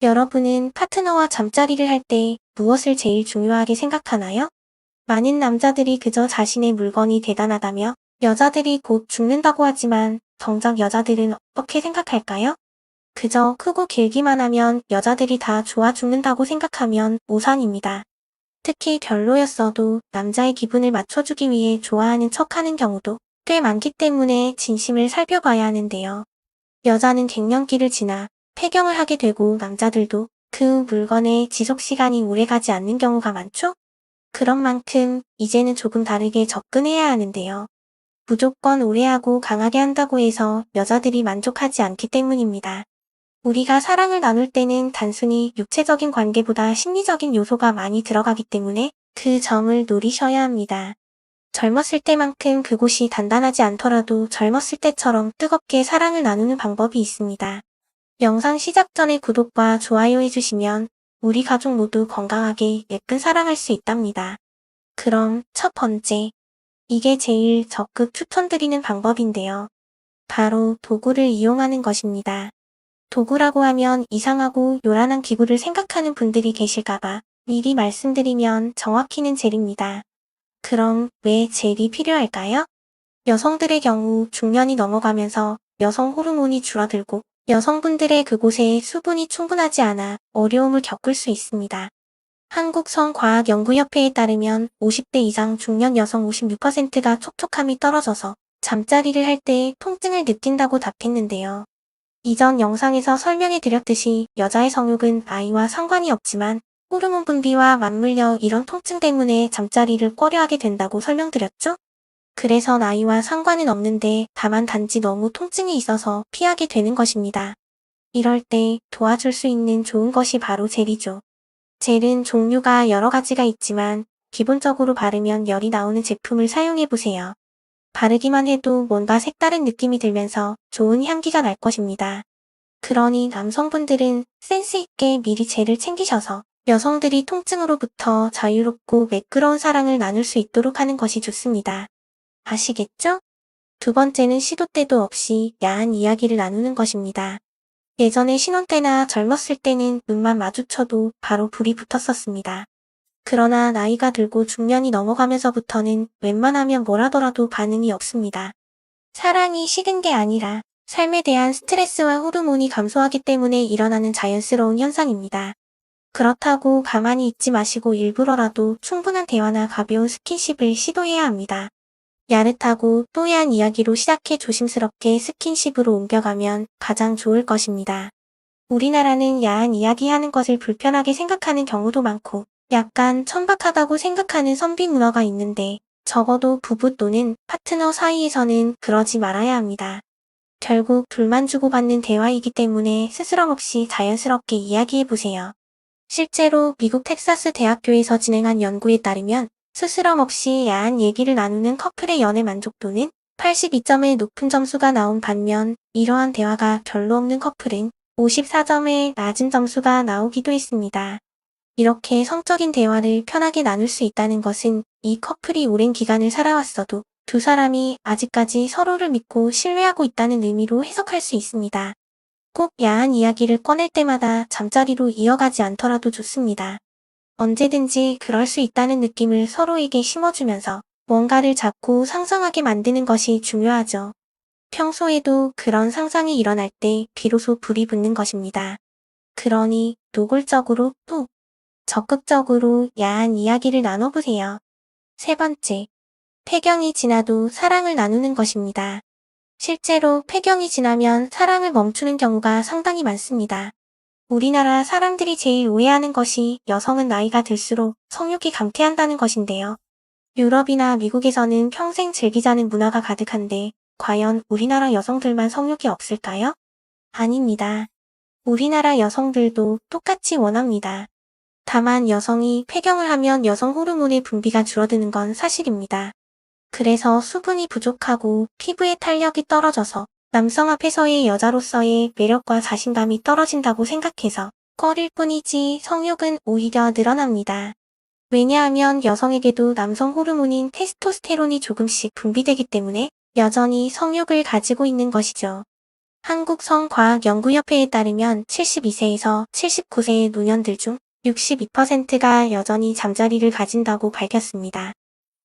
여러분은 파트너와 잠자리를 할 때 무엇을 제일 중요하게 생각하나요? 많은 남자들이 그저 자신의 물건이 대단하다며 여자들이 곧 죽는다고 하지만 정작 여자들은 어떻게 생각할까요? 그저 크고 길기만 하면 여자들이 다 좋아 죽는다고 생각하면 오산입니다. 특히 별로였어도 남자의 기분을 맞춰주기 위해 좋아하는 척하는 경우도 꽤 많기 때문에 진심을 살펴봐야 하는데요. 여자는 갱년기를 지나 폐경을 하게 되고 남자들도 그 물건의 지속시간이 오래가지 않는 경우가 많죠? 그런 만큼 이제는 조금 다르게 접근해야 하는데요. 무조건 오래하고 강하게 한다고 해서 여자들이 만족하지 않기 때문입니다. 우리가 사랑을 나눌 때는 단순히 육체적인 관계보다 심리적인 요소가 많이 들어가기 때문에 그 점을 노리셔야 합니다. 젊었을 때만큼 그곳이 단단하지 않더라도 젊었을 때처럼 뜨겁게 사랑을 나누는 방법이 있습니다. 영상 시작 전에 구독과 좋아요 해주시면 우리 가족 모두 건강하게 예쁜 사랑할 수 있답니다. 그럼 첫 번째, 이게 제일 적극 추천드리는 방법인데요. 바로 도구를 이용하는 것입니다. 도구라고 하면 이상하고 요란한 기구를 생각하는 분들이 계실까봐 미리 말씀드리면 정확히는 젤입니다. 그럼 왜 젤이 필요할까요? 여성들의 경우 중년이 넘어가면서 여성 호르몬이 줄어들고 여성분들의 그곳에 수분이 충분하지 않아 어려움을 겪을 수 있습니다. 한국성과학연구협회에 따르면 50대 이상 중년 여성 56%가 촉촉함이 떨어져서 잠자리를 할 때 통증을 느낀다고 답했는데요. 이전 영상에서 설명해드렸듯이 여자의 성욕은 나이와 상관이 없지만 호르몬 분비와 맞물려 이런 통증 때문에 잠자리를 꺼려하게 된다고 설명드렸죠? 그래서 나이와 상관은 없는데 다만 단지 너무 통증이 있어서 피하게 되는 것입니다. 이럴 때 도와줄 수 있는 좋은 것이 바로 젤이죠. 젤은 종류가 여러 가지가 있지만 기본적으로 바르면 열이 나오는 제품을 사용해보세요. 바르기만 해도 뭔가 색다른 느낌이 들면서 좋은 향기가 날 것입니다. 그러니 남성분들은 센스 있게 미리 젤을 챙기셔서 여성들이 통증으로부터 자유롭고 매끄러운 사랑을 나눌 수 있도록 하는 것이 좋습니다. 아시겠죠? 두 번째는 시도 때도 없이 야한 이야기를 나누는 것입니다. 예전에 신혼 때나 젊었을 때는 눈만 마주쳐도 바로 불이 붙었었습니다. 그러나 나이가 들고 중년이 넘어가면서부터는 웬만하면 뭘 하더라도 반응이 없습니다. 사랑이 식은 게 아니라 삶에 대한 스트레스와 호르몬이 감소하기 때문에 일어나는 자연스러운 현상입니다. 그렇다고 가만히 있지 마시고 일부러라도 충분한 대화나 가벼운 스킨십을 시도해야 합니다. 야릇하고 또야한 이야기로 시작해 조심스럽게 스킨십으로 옮겨가면 가장 좋을 것입니다. 우리나라는 야한 이야기하는 것을 불편하게 생각하는 경우도 많고 약간 천박하다고 생각하는 선비 문화가 있는데 적어도 부부 또는 파트너 사이에서는 그러지 말아야 합니다. 결국 불만 주고받는 대화이기 때문에 스스럼 없이 자연스럽게 이야기해보세요. 실제로 미국 텍사스 대학교에서 진행한 연구에 따르면 스스럼 없이 야한 얘기를 나누는 커플의 연애 만족도는 82점의 높은 점수가 나온 반면 이러한 대화가 별로 없는 커플은 54점의 낮은 점수가 나오기도 했습니다. 이렇게 성적인 대화를 편하게 나눌 수 있다는 것은 이 커플이 오랜 기간을 살아왔어도 두 사람이 아직까지 서로를 믿고 신뢰하고 있다는 의미로 해석할 수 있습니다. 꼭 야한 이야기를 꺼낼 때마다 잠자리로 이어가지 않더라도 좋습니다. 언제든지 그럴 수 있다는 느낌을 서로에게 심어주면서 뭔가를 자꾸 상상하게 만드는 것이 중요하죠. 평소에도 그런 상상이 일어날 때 비로소 불이 붙는 것입니다. 그러니 노골적으로 또 적극적으로 야한 이야기를 나눠보세요. 세 번째, 폐경이 지나도 사랑을 나누는 것입니다. 실제로 폐경이 지나면 사랑을 멈추는 경우가 상당히 많습니다. 우리나라 사람들이 제일 오해하는 것이 여성은 나이가 들수록 성욕이 감퇴한다는 것인데요. 유럽이나 미국에서는 평생 즐기자는 문화가 가득한데 과연 우리나라 여성들만 성욕이 없을까요? 아닙니다. 우리나라 여성들도 똑같이 원합니다. 다만 여성이 폐경을 하면 여성 호르몬의 분비가 줄어드는 건 사실입니다. 그래서 수분이 부족하고 피부의 탄력이 떨어져서 남성 앞에서의 여자로서의 매력과 자신감이 떨어진다고 생각해서 꺼릴 뿐이지 성욕은 오히려 늘어납니다. 왜냐하면 여성에게도 남성 호르몬인 테스토스테론이 조금씩 분비되기 때문에 여전히 성욕을 가지고 있는 것이죠. 한국성과학연구협회에 따르면 72세에서 79세의 노년들 중 62%가 여전히 잠자리를 가진다고 밝혔습니다.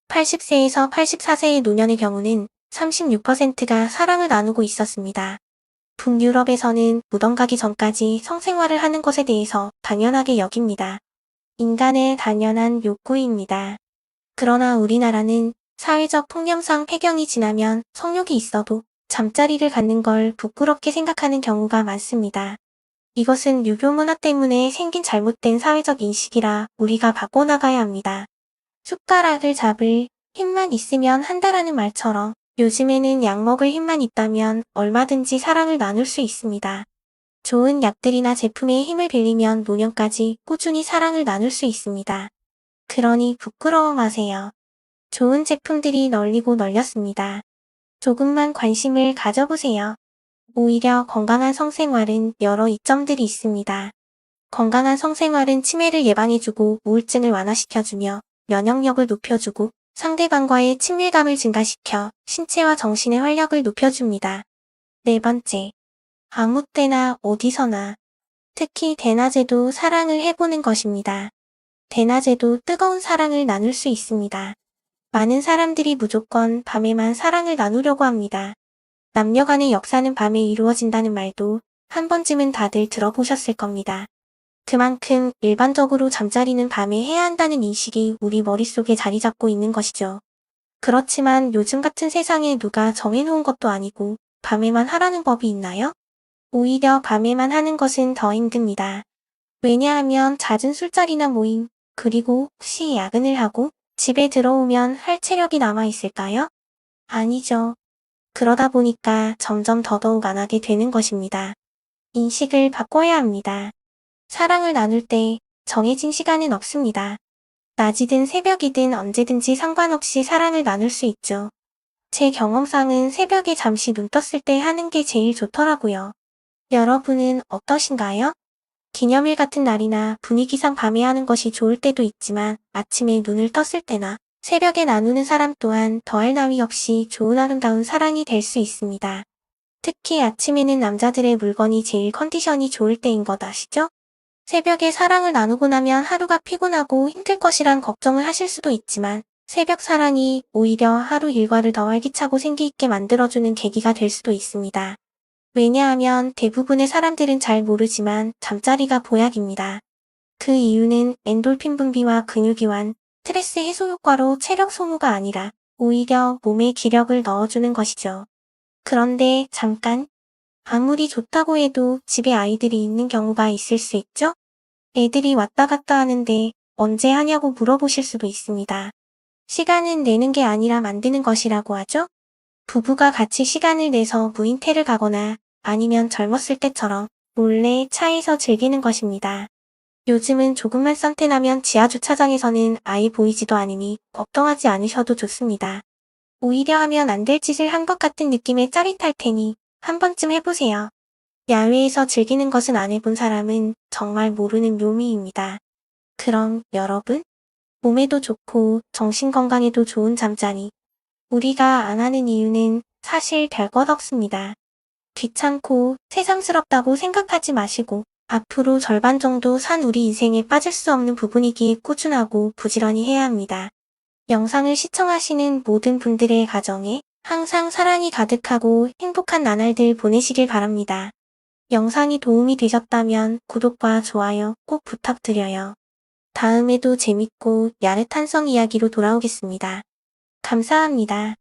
80세에서 84세의 노년의 경우는 36%가 사랑을 나누고 있었습니다. 북유럽에서는 무덤 가기 전까지 성생활을 하는 것에 대해서 당연하게 여깁니다. 인간의 당연한 욕구입니다. 그러나 우리나라는 사회적 풍경상 폐경이 지나면 성욕이 있어도 잠자리를 갖는 걸 부끄럽게 생각하는 경우가 많습니다. 이것은 유교 문화 때문에 생긴 잘못된 사회적 인식이라 우리가 바꿔나가야 합니다. 숟가락을 잡을 힘만 있으면 한다라는 말처럼 요즘에는 약 먹을 힘만 있다면 얼마든지 사랑을 나눌 수 있습니다. 좋은 약들이나 제품의 힘을 빌리면 노년까지 꾸준히 사랑을 나눌 수 있습니다. 그러니 부끄러워 마세요. 좋은 제품들이 널리고 널렸습니다. 조금만 관심을 가져보세요. 오히려 건강한 성생활은 여러 이점들이 있습니다. 건강한 성생활은 치매를 예방해주고 우울증을 완화시켜주며 면역력을 높여주고 상대방과의 친밀감을 증가시켜 신체와 정신의 활력을 높여줍니다. 네 번째, 아무 때나 어디서나, 특히 대낮에도 사랑을 해보는 것입니다. 대낮에도 뜨거운 사랑을 나눌 수 있습니다. 많은 사람들이 무조건 밤에만 사랑을 나누려고 합니다. 남녀 간의 역사는 밤에 이루어진다는 말도 한 번쯤은 다들 들어보셨을 겁니다. 그만큼 일반적으로 잠자리는 밤에 해야 한다는 인식이 우리 머릿속에 자리 잡고 있는 것이죠. 그렇지만 요즘 같은 세상에 누가 정해놓은 것도 아니고 밤에만 하라는 법이 있나요? 오히려 밤에만 하는 것은 더 힘듭니다. 왜냐하면 잦은 술자리나 모임, 그리고 혹시 야근을 하고 집에 들어오면 할 체력이 남아있을까요? 아니죠. 그러다 보니까 점점 더더욱 안 하게 되는 것입니다. 인식을 바꿔야 합니다. 사랑을 나눌 때 정해진 시간은 없습니다. 낮이든 새벽이든 언제든지 상관없이 사랑을 나눌 수 있죠. 제 경험상은 새벽에 잠시 눈 떴을 때 하는 게 제일 좋더라고요. 여러분은 어떠신가요? 기념일 같은 날이나 분위기상 밤에 하는 것이 좋을 때도 있지만 아침에 눈을 떴을 때나 새벽에 나누는 사람 또한 더할 나위 없이 좋은 아름다운 사랑이 될 수 있습니다. 특히 아침에는 남자들의 물건이 제일 컨디션이 좋을 때인 것 아시죠? 새벽에 사랑을 나누고 나면 하루가 피곤하고 힘들 것이란 걱정을 하실 수도 있지만 새벽 사랑이 오히려 하루 일과를 더 활기차고 생기 있게 만들어주는 계기가 될 수도 있습니다. 왜냐하면 대부분의 사람들은 잘 모르지만 잠자리가 보약입니다. 그 이유는 엔돌핀 분비와 근육이완, 스트레스 해소 효과로 체력 소모가 아니라 오히려 몸에 기력을 넣어주는 것이죠. 그런데 잠깐, 아무리 좋다고 해도 집에 아이들이 있는 경우가 있을 수 있죠? 애들이 왔다 갔다 하는데 언제 하냐고 물어보실 수도 있습니다. 시간은 내는 게 아니라 만드는 것이라고 하죠? 부부가 같이 시간을 내서 무인태를 가거나 아니면 젊었을 때처럼 몰래 차에서 즐기는 것입니다. 요즘은 조금만 선탠하면 지하 주차장에서는 아예 보이지도 않으니 걱정하지 않으셔도 좋습니다. 오히려 하면 안 될 짓을 한 것 같은 느낌에 짜릿할 테니 한 번쯤 해보세요. 야외에서 즐기는 것은 안 해본 사람은 정말 모르는 묘미입니다. 그럼 여러분, 몸에도 좋고 정신 건강에도 좋은 잠자리. 우리가 안 하는 이유는 사실 별것 없습니다. 귀찮고 세상스럽다고 생각하지 마시고 앞으로 절반 정도 산 우리 인생에 빠질 수 없는 부분이기에 꾸준하고 부지런히 해야 합니다. 영상을 시청하시는 모든 분들의 가정에 항상 사랑이 가득하고 행복한 나날들 보내시길 바랍니다. 영상이 도움이 되셨다면 구독과 좋아요 꼭 부탁드려요. 다음에도 재밌고 야릇한 성 이야기로 돌아오겠습니다. 감사합니다.